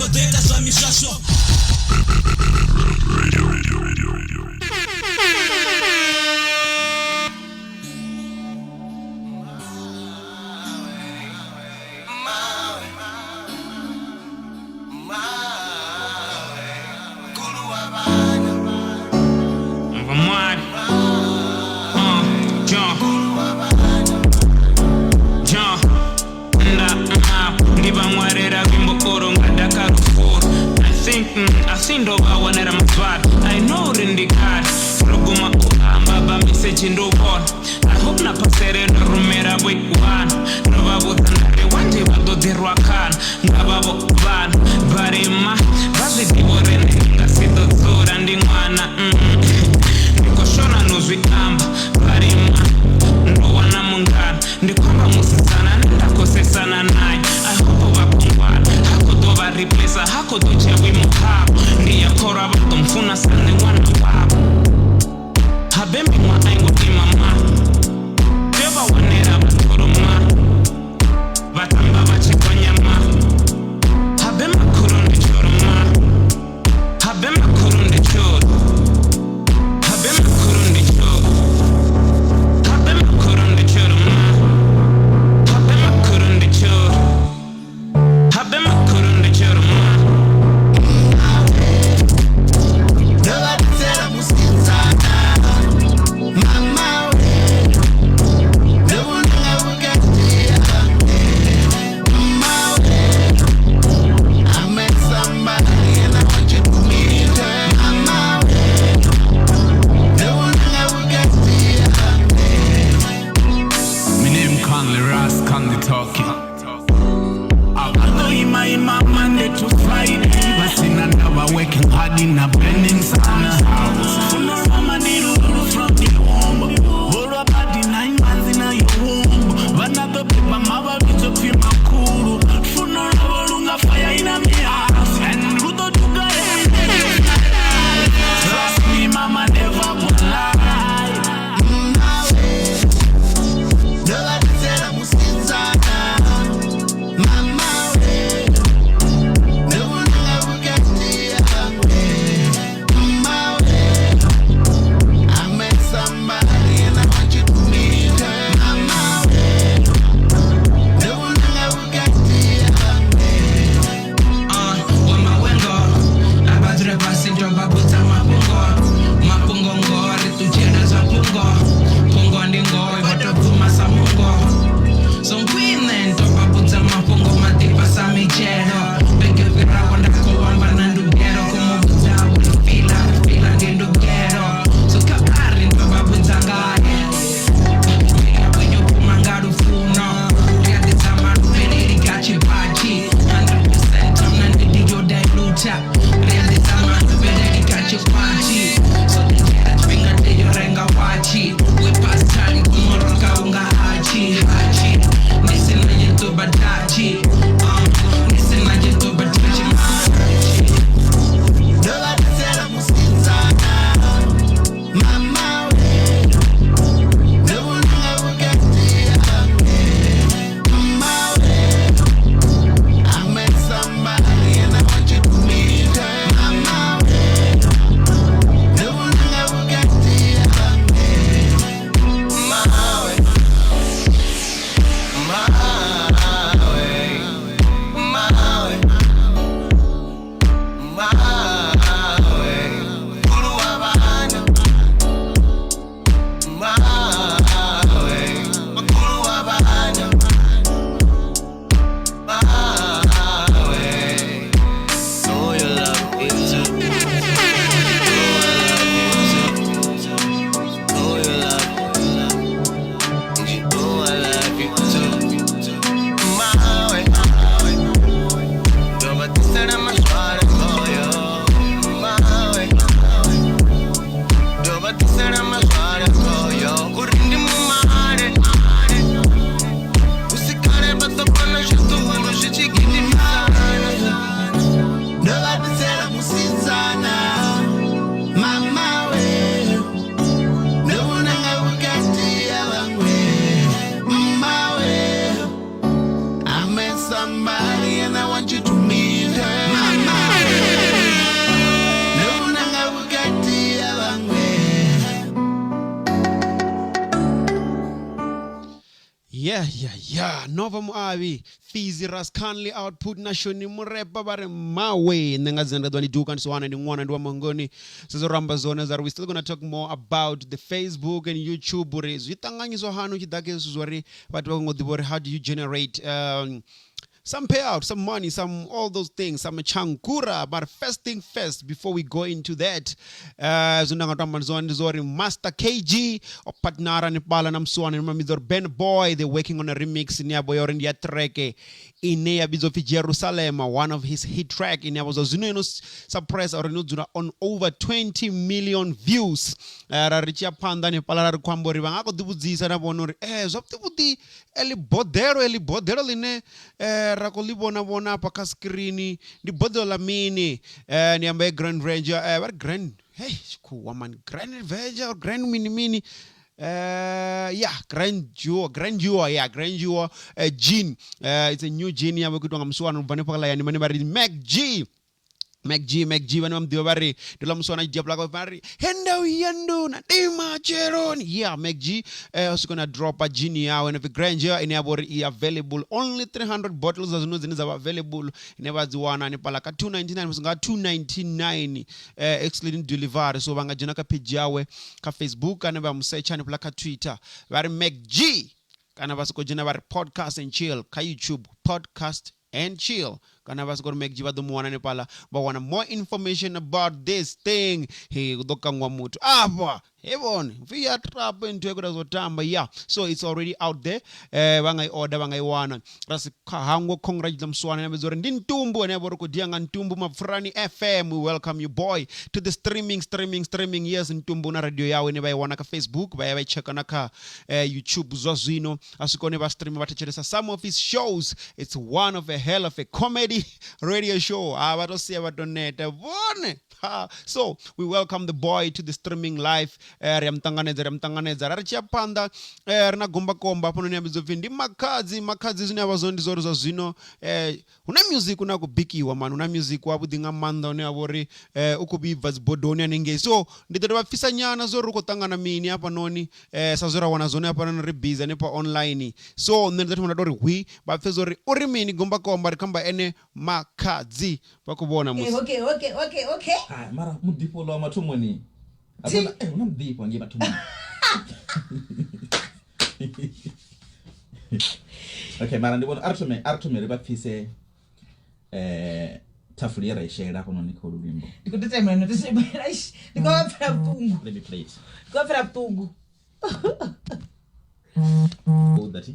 Ndo data za mishasho I seen do I want I'm bad. I know in the card. Roguma baba message in do born. I hope na pasere no rumera boy one. No babo tanare wanje bado dirwa kan. Ngababo ban barema bazi diwore nga sito zora ndi mwana. Niko shona nuzwi amba barema ndo wana mungana. Ndikwamba musisana ndakosesana naye. I hope bakungwana. Hakodoba replace hakodoche wimo habo. Ndiyakora batomfuna sane wana wabo. Habembi mwa aingo imama. Deba wanera batoroma. Batamba bachikonyama. Habema kurundi choroma. Habema kurundi choro. Habema kurundi choro. Habema kurundi choroma. Habema kurundi choro. Habema kurundi choroma. Yeah, Nova Muavi, Fizi Raskanli output nashoni murepa bare mawe nenga zenda dwani dukan swana ni ngwana ndwa mangoni sezo ramba zone zar we still going to talk more about the Facebook and YouTube bures yitanganyizo hanu chidake suzwari batwa ngodibore how do you generate some payout, some money, some all those things, some chankura, but first thing first, before we go into that, Master KG or Patnara Nepala Namsuan and Ben Boy, they're working on a remix in Yaboyor in Yatreke in Bizofi Jerusalem, one of his hit track in Yabozo suppress or on over 20 million views. Richia Panda Nepala Kwambo Rivanga Dubuzi and Abonor Zopti Eli Bodero Line Rakolibona Bona Pakaskrini, the Bodolamini, Niambe Grand Ranger, Grand, hey, cool woman, Grand Ranger or Grand Mini. Grandeur, Gin. It's a new gin. We could on Swan Vanipala and Makhadzi. Makhadzi when I'm the Lamsona Diabla Barry. Hendo Yendo, Nadima Cheron. Yeah, Makhadzi also gonna drop a gin now and if a grandeur in Abori available. Only 300 bottles as nothing is available. Never the one and Palaka 299 was got 299 excluding delivery. So Banga Janaka Pijawe ka Facebook and never search and Plaka Twitter. Very Makhadzi. Kanavasco Geneva podcast and chill. Ka YouTube podcast and chill. Kanavas going to make Jiva the Mwana Nepala. But want more information about this thing. Hey, Dokangwamutu. Ava. Heaven. We are trapped into a time. Yeah. So it's already out there. Wangai order, Wangai wana. Hango congratulate Swan and Gin Ntumbu and Eboroko Diang and Ntumbu Mafrani FM. We welcome you, boy, to the streaming. Yes, in Ntumbu na radio ya whenever I wanna Facebook, by check on YouTube Zozino. As you never stream about some of his shows. It's one of a hell of a comedy radio show. So we welcome the boy to the streaming live. Remtanganeza Rachia Panda na gomba komba pono ne bizovindi Makhadzi zine abazondi zoro zino una music una kubiki wa man una music wa budinga manda ne abori ukubi vas bodonia ninge so ndito bafisa nyana zoro kotangana mini hapa noni sazora wana zone hapa na rebiza ne pa online so ndito mna dori wi ba fezori uri mini gomba komba kamba ene Makhadzi bakubona musi okay mara mudipo lo matumoni abona unamdipo ngiba tumoni okay mara ndibona artume riba fise tafulira ishera kono nikolo limbo ndikutema no tisebera ishi ndikofera pungu let me play it ndikofera pungu oh that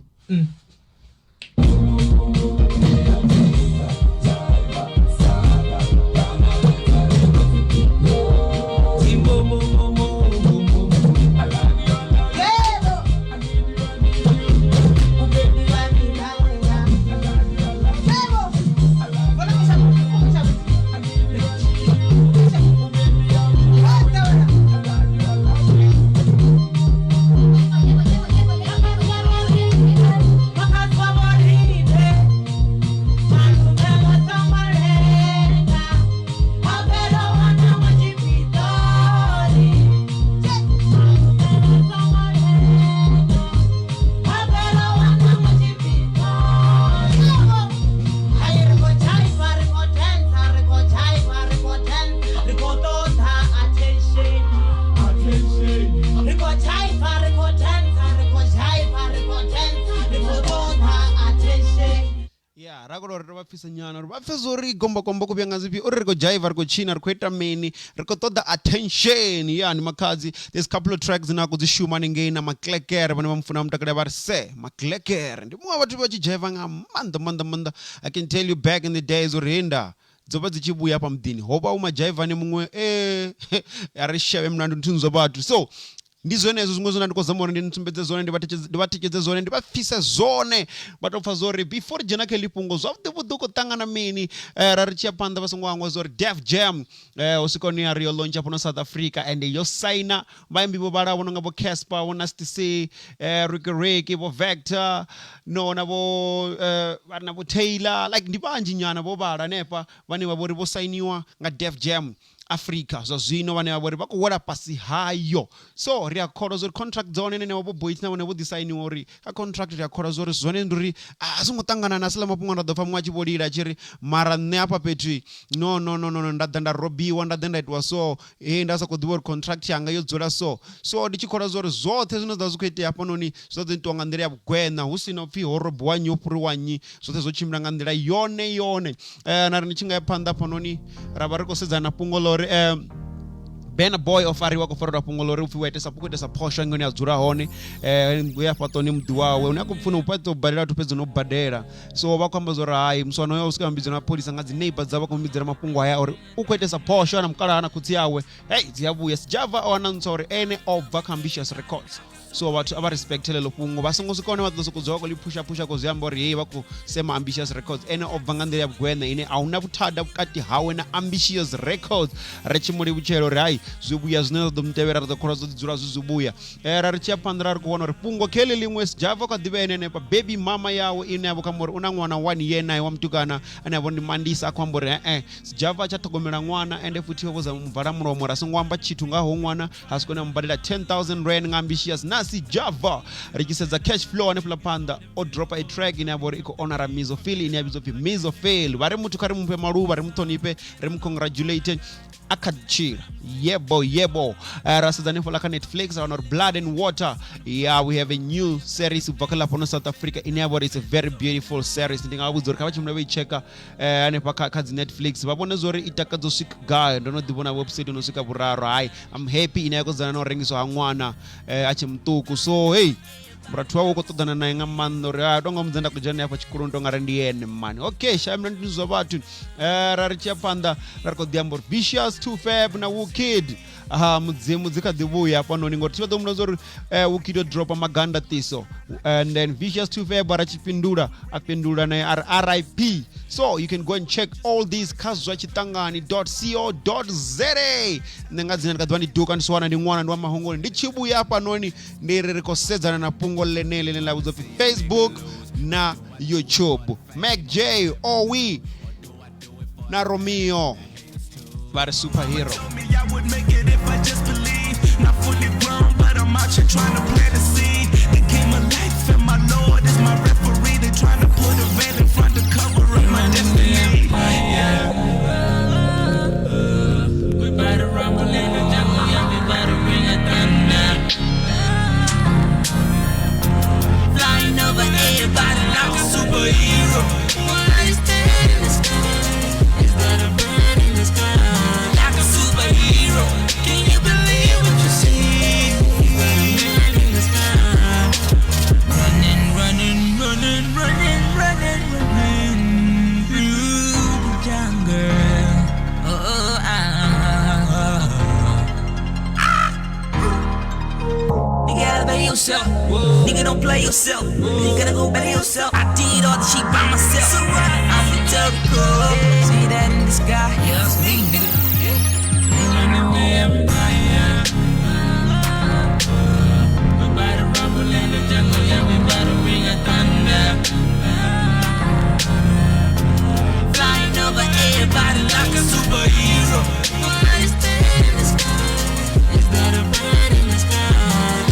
Fezori gomba kubyanga zipi uriko jive ariko china ariko meni ariko toda attention yeah ni Makhadzi there's couple of tracks na kuzishuma ninge na Makhadzi bana bamfuna mtakade barse Makhadzi ndimo abantu bachijive manda I can tell you back in the days urinda zoba zichibuya pa mdini hoba umajive ne mumwe arishawe mnandu ntunzo batu so ndizone zingozona ndikozamona ndintumbedze zone ndibatikeze zone ndibafisa zone batofa zori before jena ke lipungo zofte buduko tangana mini rarichia panda basongwangwa zori Def Jam usikoni ya Rio launch hapo South Africa and yo signa bayimbi bo bara wonanga bo Casper wona stc Ricky bo Vector no na bo Taylor like ndibanje nyana bo bara nepa bani babori bo signiwa nga Def Jam Africa so zwino vane vavori va ku wela pasi hayo so ri a kholwa zori contract dzone nene vho boys na vone vho design uri ka contract ri a kholwa zori zwone nduri a songo tangana na sala mafhungo nda ḓo pfa muṅwe a tshi vholila tshiri mara nne hafha fhethu no nda ḓa nda robiwa nda ḓa nda itwa so nda sa khou ḓivha uri contract yanga yo dzula so ndi tshi kholwa zori zwoṱhe zwine zwa zwi khou itea hafhanoni zwo ḓo itiwa nga nḓila ya vhugwena hu si na upfhi ho robiwa nnyi ho phuriwa nnyi zwoṱhe zwo tshimbila nga nḓila yone na ri ni tshi nga ya phanḓa hafhanoni ra vha ri khou sedzana fhungo ḽo uri Ben boy of Ariwa kufara pungo lori ufi wetesa pukutesa posho ngoni adzura hone uya fatoni mudi wawe una kupfuna upata ubadela tupedza no badela so vakwamba zora hai muswana yo usika mbidzo na police nga dzi neighbors dzava kumbidzela mapungo aya uri ukwetesa posho na mukala ana kutsi yawe hey dziyabuya Sjava ona ntsori ene of ambitious records so vhathu ava respect lelo fungo vasongo sikone vha ḓo soko dzwa ko li pusha ko ziyamba uri hey vha ku sema ambitious records ene obva nga nḓila ya vhugwena ine ahuna vhuthada vhukati hawe na ambitious records ri tshimuli vhutshelo ri hai zwibuya zwine zwa ḓo mutevhera ri ḓo kholwa zwo dzula zwibuya ra ri tshi phanḓa ri ku vhona uri fungo kheli ḽiṅwe Sjava ka ḓivha ene pa baby mama yawe ine yavho kha mori una ṅwana 1 year naye wa mutukana ane yavho ndi mandisa akho amba uri Sjava tsha ṱhogomela ṅwana ende futhi vho za mvala mulomo ra songo amba tshithu nga ho ṅwana ha sikone mbadela 10,000 rand nga ambitious Sjava rikisedza Kashflow ane fula panda o drop a track ine yavho iko honora Mizofil ine yabizwa phi Mizofil vari muthu kha ri muphe maluva ri muthonipe ri mcongratulate akachira yebo rasedzani fula kha Netflix on Blood and Water we have a new series ubvakala pano South Africa ine yavho it's a very beautiful series ndingavudza uri kha vachimuna veicheka ane pa kha Netflix vavone zori itakadzo swika gai ndono ḓivhona website no swika vhuraru hai I'm happy ine yakodzana no rengiswa ha ṅwana achi mtuku so hey mrathu wawo ko ṱoḓana naye nga maanḓa uri tonga mudzenda ku dzhena hafha tshikoloni tonga ri ndi ene mani okay shamla ndi zwa vhathu ra ri tshi phanḓa ra ri kho ḓi amba uri vicious 2 Feb na Wukid mudzimu dzikha ḓi vhuya hafhanoni ngori tshi vha ḓo muno zori Wukid o dropa maganda tiso and then vicious 2 Feb ra tshipindula apindula naye RIP so you can go and check all these khazwa chitangani.co.za nenga dzina ndikadwa ndi duka ndiswana ndi ṅwana ndi wa mahongoni ndi chibuya hafhanoni ndi ri khou sedzana na pungo lenele line la vhudzwa phi Facebook na YouTube Mac J we na Romeo vari superhero I would make it if I just believe. Not fully grown, but I'm out here trying to plant a seed. The game of life and my Lord is my referee. They trying to put a veil in front to cover up my destiny. Yeah. We better rumble in the jungle, yeah, we better bring it thunder. Flying over everybody like a superhero. Why is that in the sky? Is that a bird in the sky? Can you believe what you see? Man in the sky, running through the jungle. You gotta be yourself. Nigga, don't play yourself. You gotta go by yourself. I did all the shit by myself. So I'm the terrible. See that in the sky? Yeah, it's me, nigga. Flying over everybody like a superhero. What is that in the sky? Is that a bird in the sky?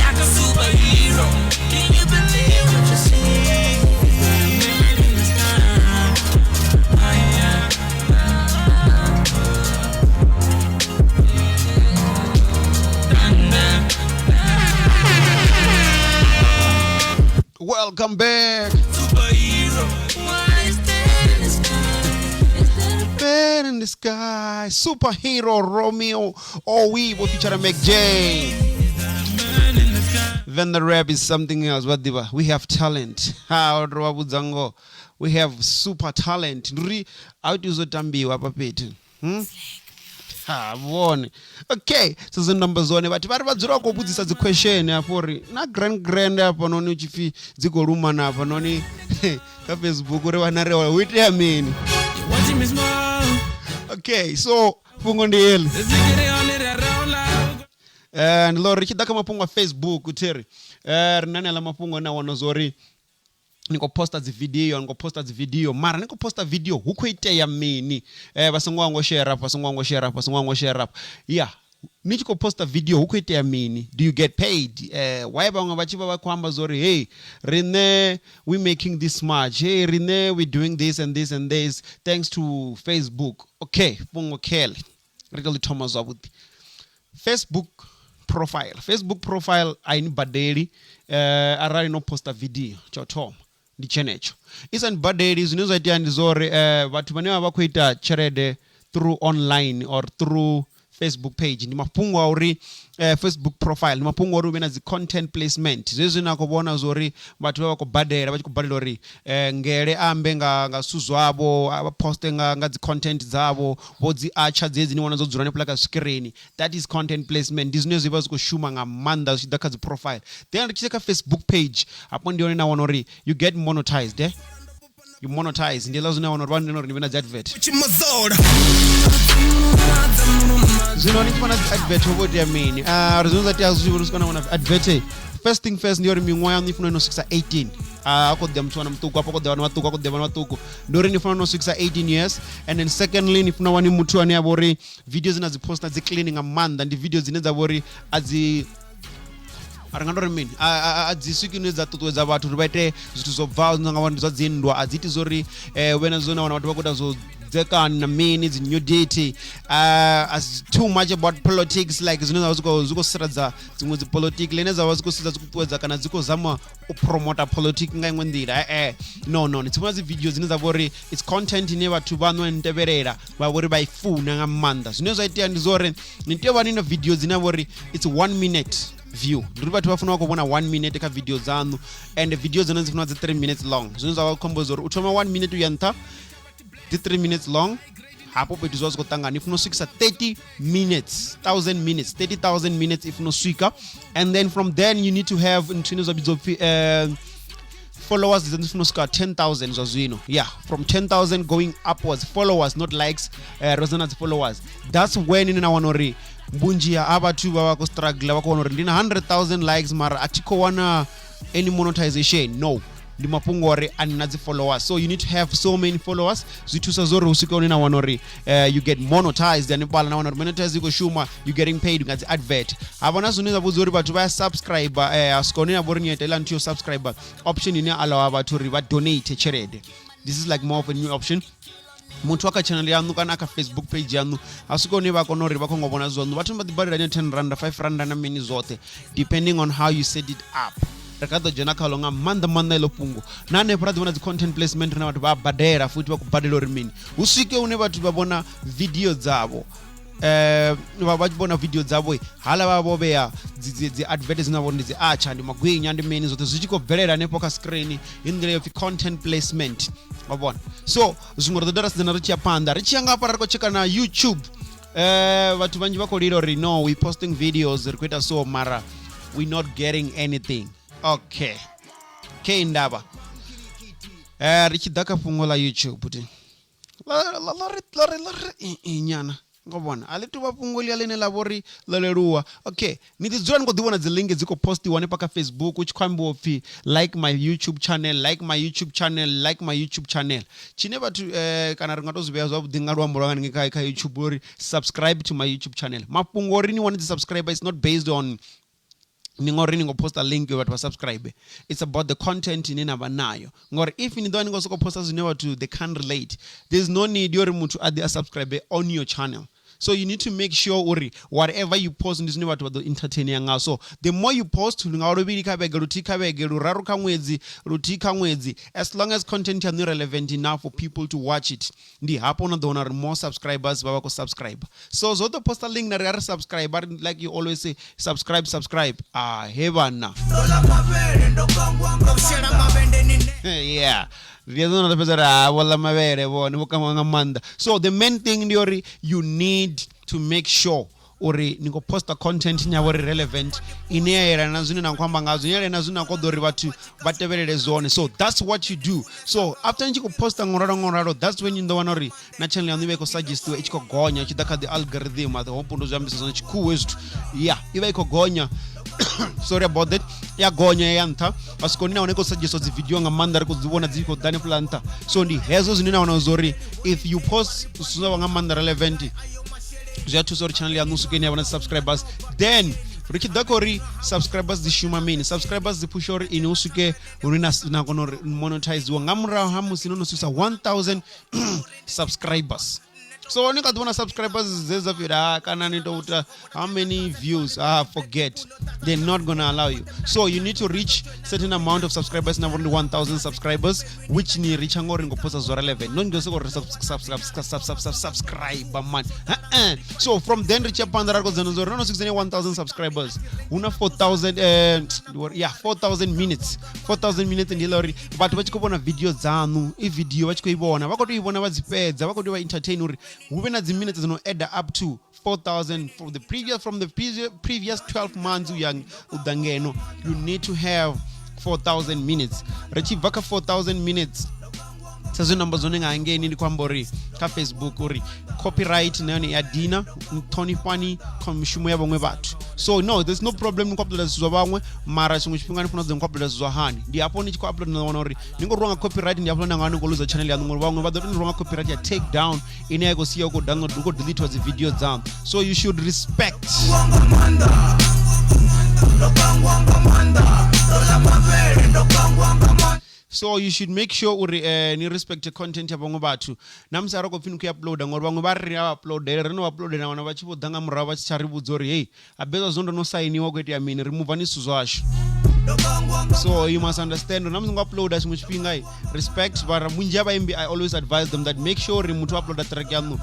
Like a superhero. Can you believe what you see? Is that a man in the sky? welcome back Superhero. Why is that in the sky? Is that a bird in the sky superhero Romeo we will feature Mac J. Then the rap is something else. What we have talent. We have super talent. Out is tambiwa papetu. Okay, so the numbers on but vari vadzura kubudzisa dzi question apori na grand apo noni uchifi dziko rumana apo noni ka Facebook uri vana rewa wait a minute. You watching me smile? Okay, so fungo ndi heli. And Lord richida kama fungo Facebook uteri. Rinani ala mafungo na wanozori niko posta zi video mara niko posta video huko iteya mini vasongwango share up yeah nichiko posta video huko iteya mini do you get paid why banga vachiva vakwamba zori hey rine we making this much, hey rine we doing this and this and this thanks to Facebook. Okay bungo kele really Thomas Abuti Facebook profile ainibadeli arali no posta video chotoma ndichenecho isn't badeli zvinozoita ndizore vatu vanenge vakuita cherede through online or through Facebook page ndimapungu auri Facebook profile ndimapungu auri vena zi content placement zvezvi nakubona zori vatu vakubadela vachikubadela uri ngere ambe nga suzo avo aposte nga zi content dzavo vodzi acha dzedzi niwana zodzura nepulaka screen. That is content placement ndizvino zviva zvikushuma ngamanda zvichidaka zi profile then ndichiteka Facebook page apo ndione nawana uri you get monetized you monetize ndela zvinawana uri vanhu ndinori ndivena zi advert zvino nichifana advert woboti yamini rizonzati azvivurusukana wana advert first thing first ndiyori mimwoyo yangu ifuna inosvikisa 18 akodya mutwana mutuku apo kodya vana vatuku ndori nifuna inosvikisa 18 years and then secondly nifuna wani mutu wani yavori video zinadziposta dzicleaning amanda ndi video dzine dzavori adzi arangandori mini adziswiki nedzatotwedza vatu kuti vaite zvithu zobva zvinangavani zvadzindwa adziti zori wena zona wana vatu vakuita dzekani na mini dzinyudity as too much about politics like zvinozava zvikosiradza dzimwe dzipolitiki lene zava zvikosiradza dzikutwedza kana dzikozama upromota politiki nga imwe ndira no nitsima dzivideo dzine zavori its content ine vatu vanonteverera vavori vaifuna ngamanda zvine zvaitira ndizori niteva nina video dzine vori its 1 minute view ndiri vatu vafuna kuona 1 minute ka video dzanu and video dzino dzifuna dzi 3 minutes long zvino zvavakombo zori utoma 1 minute uyanta 3 minutes long hapo petu zvazikotangana ifuna kusvikisa 30 minutes 30,000 minutes ifuna kusvika and then from then you need to have ntwino zvabidzo followers zifuna kusvika 10,000 zvazvino yeah from 10,000 going upwards followers not likes rozana followers that's when ninawana uri mbunji ya avatu vavakustruggle vakaona uri ndina 100,000 likes mara atikowana any monetization no ndimapungu uri andina followers so you need to have so many followers zvitusa zori usika unena wana uri you get monetized and pala na wana uri monetize iko shuma you getting paid ngazi advert havana zvineza vudzi uri vatu vaya subscriber asikonena vori nyeta ila ntiyo subscriber option ine alawa vatu uri va donate cherede. This is like more of a new option muntu waka channel yanu kana aka Facebook page yanu asikone vakona uri vakongobona zvonu vatu mbadibharira ne 10 rand 5 rand na mini zote depending on how you set it up rakado jena kalonga manda ilo pungu nane paradi vona content placement na vatu vabadera futi vakubadela uri mini usike une vatu vabona video dzavo vachibona video dzavo hala vavoveya dzi advertise navo ndidzi acha ndi magwinya ndi mini zote zvichikobverera nepo ka screen in the of content placement vabona so zvimwe rotodara sidzana richiyapanda richiyanga apa rarikocheka na YouTube vatu vanji vakolira uri no we posting videos rikuita so mara we not getting anything okay ndava richidaka fungo la YouTube kuti lari nyana ngobona alituva pungoli alene lavori laleruwa okay nitidzura nikodivona dzilingi dziko postiwa nepaka Facebook uchikwambiwa upfi like my YouTube channel chine vatu kana ringatozviveya zvavudi ngarwambo rwakanenge ka YouTube uri subscribe to my YouTube channel mapungori ni wanidzi subscriber is not based on ningori ningoposta link yo vatu va subscribe it's about the content inena vanayo ngori if nidwa ningosoko posta zvine vatu they can't relate there's no need yori mutu adi subscribe on your channel. So you need to make sure uri whatever you post ndizvine vatu vado entertaining nga so the more you post lungaroviri kavege ruti kavege ruraru kamwedzi ruti kamwedzi as long as content is relevant enough for people to watch it ndi hapo unadona more subscribers vava ku subscribe so zoto posta link na rari subscriber like you always say subscribe hevana yeah so the main thing ndiori you need to make sure uri niko posta content nyavori relevant ineyera na zvine nakwamba ngazo ineyera na zvine nakodori vatu vateverere zone so that's what you do so after nchiko posta ngoraro that's when you ndo wanori na channel yanu iko suggest we ichiko gonya chidaka the algorithm the hope ndo zvambisa zone chikuwe yeah iva iko gonya sorry about that yagonya yantha pasikoni naone ko suggest dzi video nga manda ri kudziona dziko dani planta so ndi hezo zwine naona zori if you post zwa nga manda relevant zwa to sorry channel ya nusukeni yavana subscribers then rikidakori subscribers the shuma mini subscribers the push or in usuke urina na kono monetize wa ngamura hamu sinono susa 1000 subscribers. So when you got subscribers, there's a how many views? Forget. They're not gonna allow you. So you need to reach certain amount of subscribers. Now only 1,000 subscribers, which ni reach angor ingo post as relevant. Non go subscribe man. So from then reach up under go zanozor no 1,000 subscribers. Una 4,000 4,000 minutes. 4,000 minutes in Hillary. But what you go on a video zanu, a video what you go on. What do you want to peds? What do you entertain? We've the minutes is add up to 4,000 from the previous 12 months. You need to have 4,000 minutes. Rechi baka 4,000 minutes. Sazo number zoning angeni ni kwambori ka Facebook uri copyright nayo ni adina Tony Pani komishumo yabo ngwe bathu. So no, there's no problem in upload zwa bangwe mara chimwe chipinga ni funa upload zwa hani. Ndi hapo ni chiko upload na uri ningo ronga copyright ndi upload ngani ngoluza channel ya ngoro bangwe bado ni ronga copyright ya take down ine yako siya ko download ko delete was the video down. So you should respect so you should make sure ni respect the content ya bangwe bathu namsara ko phin ku upload ngor bangwe ba ri upload reno upload na wana ba chipo danga mura ba chari budzori hey abeza zondo no sign wa kweti ya mini remove ni suzwasho. So you must understand namzinga upload as much pinga respect bara munjaba mb I always advise them that make sure mutu upload that track yanu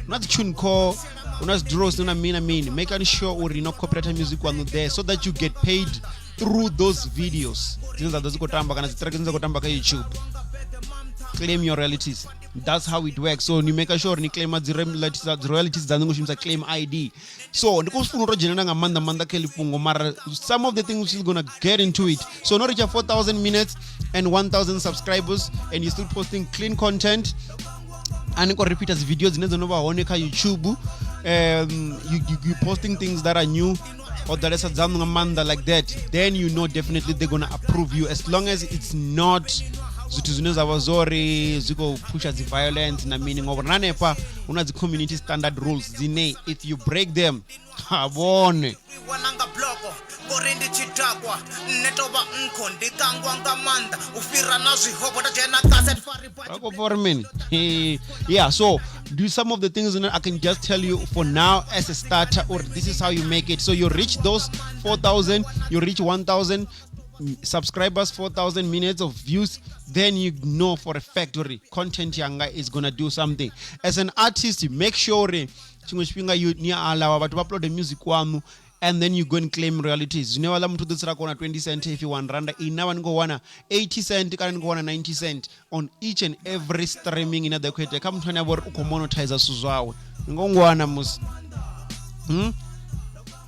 not tune call unas draws na mean making sure uri no copyright music wanu there so that you get paid through those videos. YouTube. Claim your royalties. That's how it works. So you make sure you claim the royalties that claim ID. So some of the things you're gonna get into it. So not reach 4,000 minutes and 1,000 subscribers and you're still posting clean content. And you repeat as videos in YouTube. You posting things that are new. Or that is a Manda like that, then you know definitely they're gonna approve you as long as it's not Zuko push the violence na meaning over nanepa una the community standard rules zine if you break them habone yeah, so do some of the things I can just tell you for now as a starter, or this is how you make it. So you reach those 4,000, you reach 1,000 subscribers, 4,000 minutes of views, then you know for a factory content yanga is gonna do something. As an artist, you make sure you upload the music one, and then you go and claim royalties. You never to this 20 cents if you want randa in now and go 80 cents, you can go 90 cents on each and every streaming in the creator. Come to never monetize as well. Ngongwana mus.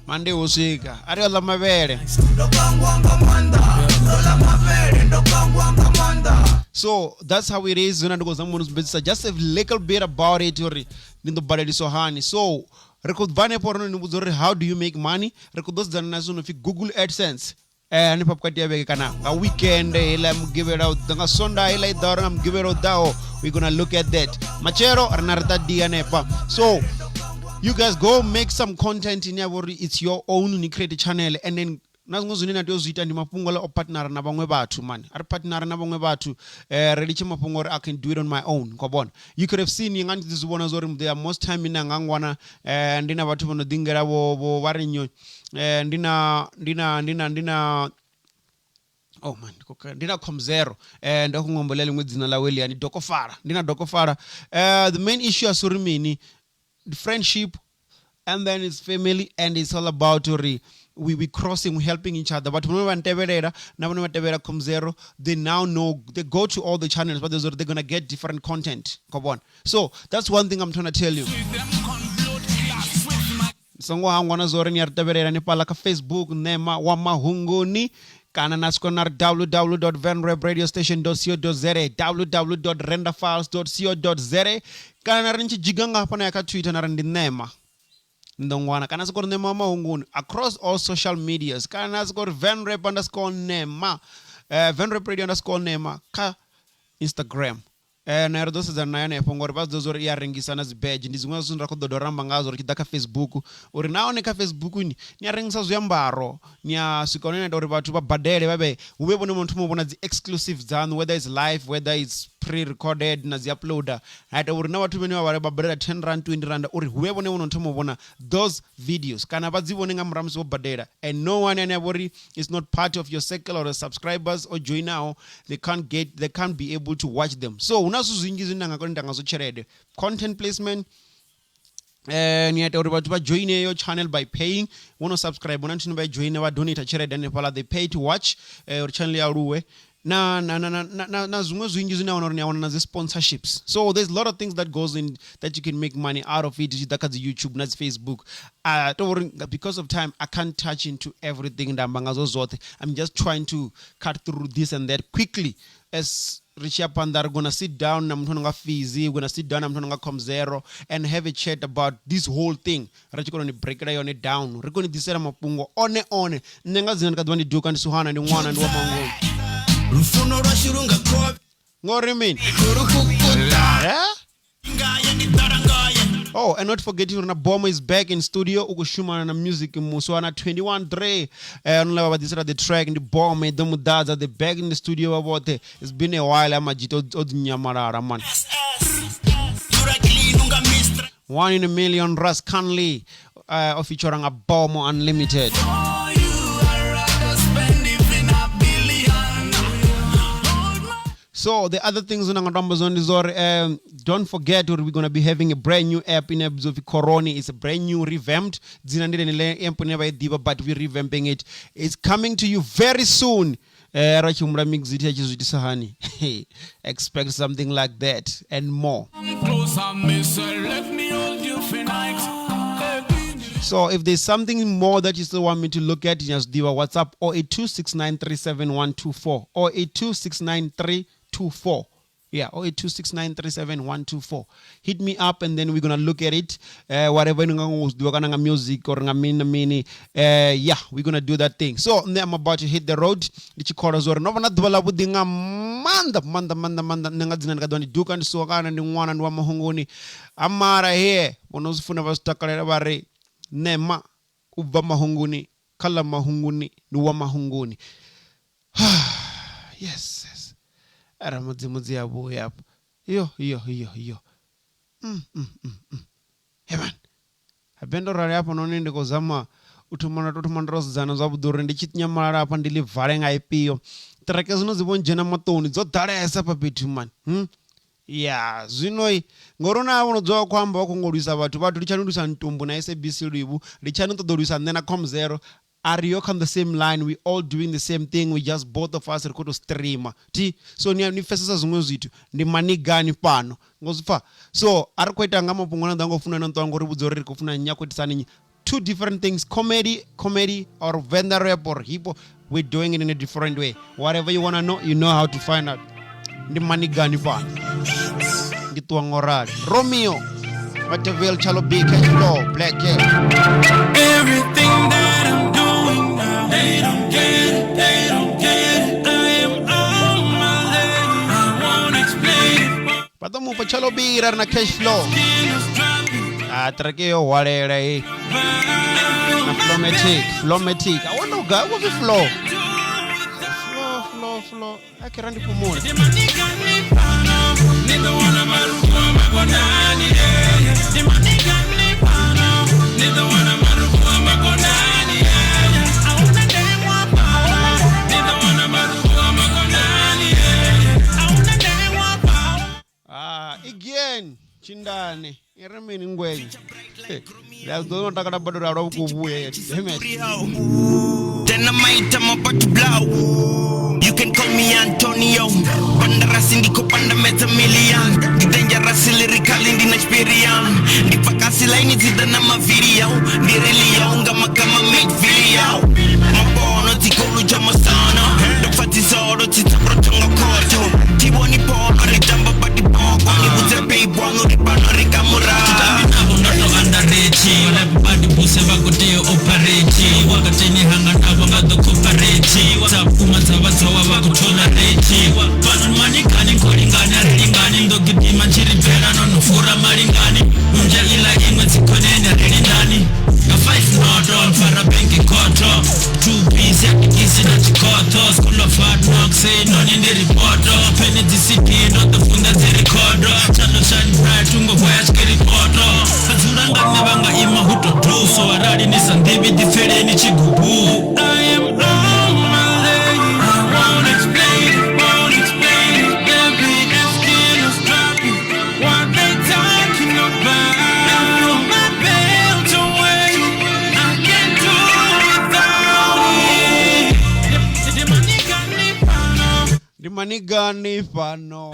Mande usika. Ariola mavere. So that's how it is. Just a little bit about it. So how do you make money? Google AdSense. And a weekend, give it out. Give it out. We're gonna look at that. Machero or so you guys go make some content in your it's your own you create a channel and then nazunguzunina tozita ndi mapungo la partner na bangwe bathu man ar partner na bangwe bathu ready chima mapungo I can do it on my own kwabona you could have seen ngani zibona zori there most time ina ngangwana ndina bathu bono dingera bo warinyo ndina oh man ndina komzero ndakungombolela ngwedzina la weli yani dokofara ndina dokofara the main issue asuri mini the friendship and then it's family and it's all about we crossing, we helping each other. But when comes zero, they now know they go to all the channels, but they're gonna get different content. Come on. So that's one thing I'm trying to tell you. Songo hangwana zore ni arteberera ni pala ka Facebook nema wa mahunguni kana naskonar www.venrebradiostation.co.za www.renderfiles.co.za kana narinchi jiganga hapana ya ka Twitter narandi nema ndongwana kana sikori nema mahunguni across all social medias kana sikori venrap_nema venrap radio_nema ka Instagram na ri ḓo sedza nayo hanefho ngori vha ḓo zori i a rengisa na dzi badge ndi zwiṅwe zwine ra khou ḓo ramba ngazo ri tshi ḓa kha Facebook uri nahone kha Facebook ni a rengisa zwiambaro ni a swika hone na ita uri vhathu vha badele vha hu vhe vhone muthu mu vhona dzi exclusive dzanu whether it's live whether it's pre-recorded na dzi uploader ha ita uri na vhathu vhane vha badela 10 rand 20 rand uri hu vhe vhone muthu mu vhona those videos kana vha dzi vhone nga muramusi wo badela and no one ane uri is not part of your circle or subscribers or join now they can't be able to watch them so una zwithu zwingi zwine nga kona nga zwo tshelede content placement ni ita uri vhathu vha join your channel by paying wono subscribe una nthu vha join vha donate tshelede hanefhala they pay to watch uri channel ya luwe na zwiṅwe zwingi zwine wana uri ni wana na dzi sponsorships so there's a lot of things that goes in that you can make money out of it that kha YouTube na Facebook because of time I can't touch into everything ndamba ngazo zote I'm just trying to cut through this and that quickly as Richie Panda are gonna sit down na mtu nga Fizi we're gonna sit down na mtu nga Comzero and have a chat about this whole thing rachi kono ni break it down ri koni disera mapungo one nenga dzina ndikadwa ndi duka ndi suhana ndi mwana ndi wa mango rufuno rwa shirunga ko ngori mini yeah oh and not forgetting na Bomo is back in studio ukushumana na music muswana 21 Dre unlava badisira the track ndi Bomo the mudaza the back in the studio abote it's been a while amajito odinyamarara man 1 in a million Ras Canley featuring a Bomo Unlimited. So the other things on Amazon is don't forget we're going to be having a brand new app in episode of Corona. It's a brand new revamped. But we're revamping it. It's coming to you very soon. Expect something like that and more. So if there's something more that you still want me to look at, just do a WhatsApp 0826937124 or 08269324. Yeah, 0826937124. Hit me up and then we're gonna look at it. Whatever music or yeah, we're gonna do that thing. So I'm about to hit the road. Amara here. Nema uba mahunguni kala mahunguni nuwa mahunguni. Yes. Era mudzimuzi yabo yap. Yo. Hey man. Habendo rari hapo noni ndiko zama utumana rosi zana zabuduri ndichitinya mara hapa ndili varenga ipio. Trake zino zibonjena matoni zo dare esa papitu man. Yeah, zinoi ngorona unozoa kwamba wakongolwisa vatu lichanudisa Ntumbu na SABC libu lichanutodolwisa nena Comzero Ariok on the same line we all doing the same thing we just both of us record streamer so ni fesesa zimwe zitu ndi mani gani pano ngozifa so arikwaita ngama pungona ndangofuna nanto ngori budzori kufuna nyakwetisani two different things comedy or venda rap or hip hop we're doing it in a different way whatever you want to know you know how to find out ndi mani gani pa ngitwa ngorali Romeo Mataville Chalo B Kashflow Black Cat everything that I'm doing now they don't get it I am on my way I won't explain it Padamu pa Chalo B na Kashflow Trakeo walele na Flomatic I wonder God what the flow akirandi pumuni again chindane iremeni ngwenye lazo ndakada bado ra kubuye Dynamite, I'm about to blow. You can call me Antonio. Pandara sindiko panda meta million. The dangerous lyrical in the experience. The pakasi line is the nama video. The really young kama make video. Mabono tikolu jama sana. The fati zoro titabro tonga koto. Tiwoni polo ritamba badi bongo. Ni buze pay bongo ripano rikamura. Unoto underage. Everybody money gani pano.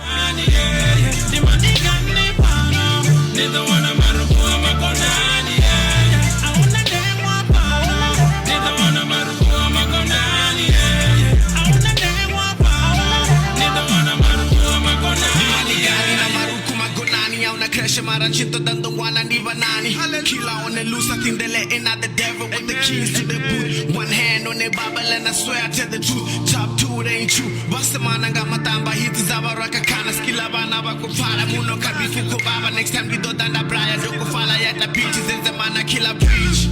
Maranchito dando one and banani. Killer on the loose, I think they're letting out the devil with the keys to the boot. One hand on the Bible and I swear I tell the truth. Top two, it ain't true. Basta man anga matamba hiti zabaraka kana skilla bana bakufala muno kabifuko baba. Next time we do danda braya doko fala yata bitches is the man I kill a preach.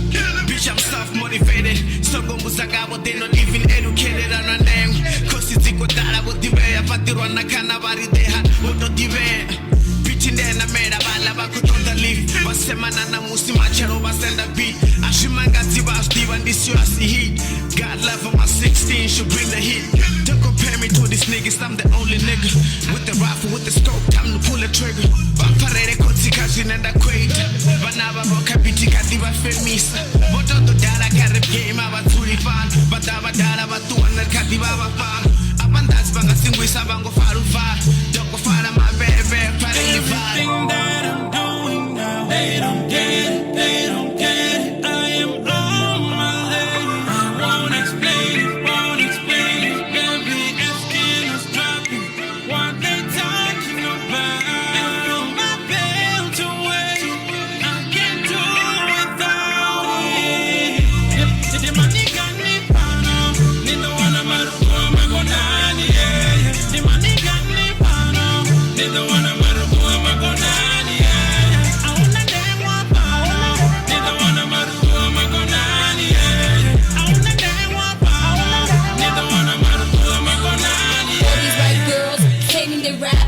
Bitch, I'm self motivated. Songo musagabo they not even educated on a name. Kosi ziko dara botibe afatiro na kana bari deha odo dibe. Ndena mera bala bakutonda leaf basemana na musi machero basenda beat ashimanga tibas diva this you see heat God love for my 16 should bring the heat. Don't compare me to these niggas, I'm the only nigga with the rifle with the scope, time to pull the trigger. Bamparere kotsi kazi nenda kwait banaba boka biti kadiba femisa boto to dala karib game abatsuri fan badaba dala batu aner kadiba bafan abandas banga singwisa bango farufa doko fara my very everything that I'm doing now, they don't get it, they don't get it. I am on my lady. Won't explain it, baby. Asking us dropping what they talking about. And fill my belt away. I can't do without it. The money got me found out. Need the one I'm out of my gonani, yeah. The money got me found out. Need the one I'm out of my gonani, yeah. I wanna damn one power. Need the one I'm out of my gonani, yeah. I wanna damn one power. Need the one I'm out of my gonani, yeah. All these white girls claiming they rap,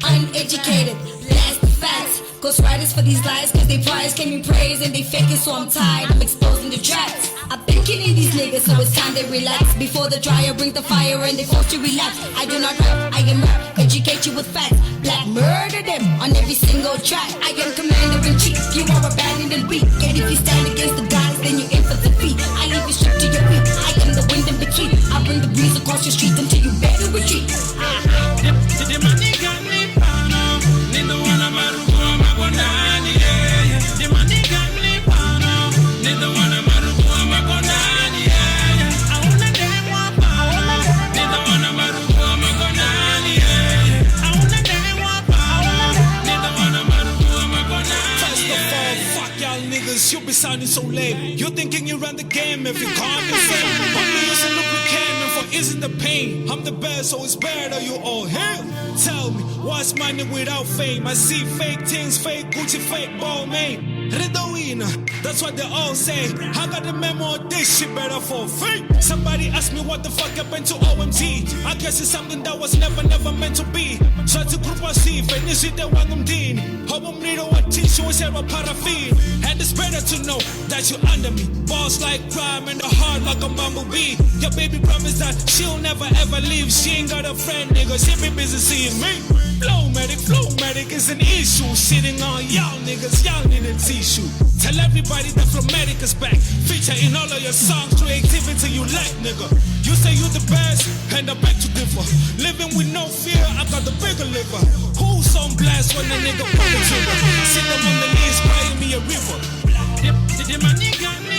uneducated, that's the facts. Ghostwriters for these lies, cause they prize claiming praise and they fake it, so I'm tired, I'm exposing the traps. I've been killing these niggas, so it's time they relax. Before the dryer brings the fire and they force to relapse. I do not rap, I am rap, educate you with facts. Black murder them on every single track. I am commander-in-chief, you are abandoned and weak. And if you stand against the gods, then you're in for defeat. I leave you stripped to your feet, I am the wind in between. I bring the breeze across your street until you better retreat. The money got me found out. Need the one I'm out of my gonani, yeah. The money got me found out. Need the one I'm out of my gonani, yeah. I wanna damn one power. Need the one I'm out of my gonani, yeah. I wanna damn one power. Need the one I'm out of my gonani, First of all, fuck y'all niggas, you be sounding so lame. You thinking you run the game if you can't defend. Only using lubricant for isn't the pain. I'm the best, so it's better you all here. Tell me, what's money without fame? I see fake things, fake Gucci, fake ball made. Redowina, that's what they all say. I got the memo, this shit better for fake. Somebody asked me what the fuck happened to OMG. I guess it's something that was never meant to be. Try to group us if and is it the one I'm dean. Home need what tissue is a paraffin. And it's better to know that you under me. Boss like crime and the heart like a bumblebee. Your baby promised that she'll never ever leave. She ain't got a friend, nigga. She be busy seeing me. Flowmatic is an issue. Sitting on y'all niggas, y'all need a tissue. Tell everybody that Flowmatic is back. Feature in all of your songs, creativity you like, nigga. You say you the best, and I beg to differ. Living with no fear, I got the bigger liver. Who's on blast when a nigga pull the trigger? See them on the knees, crying me a river. The money got me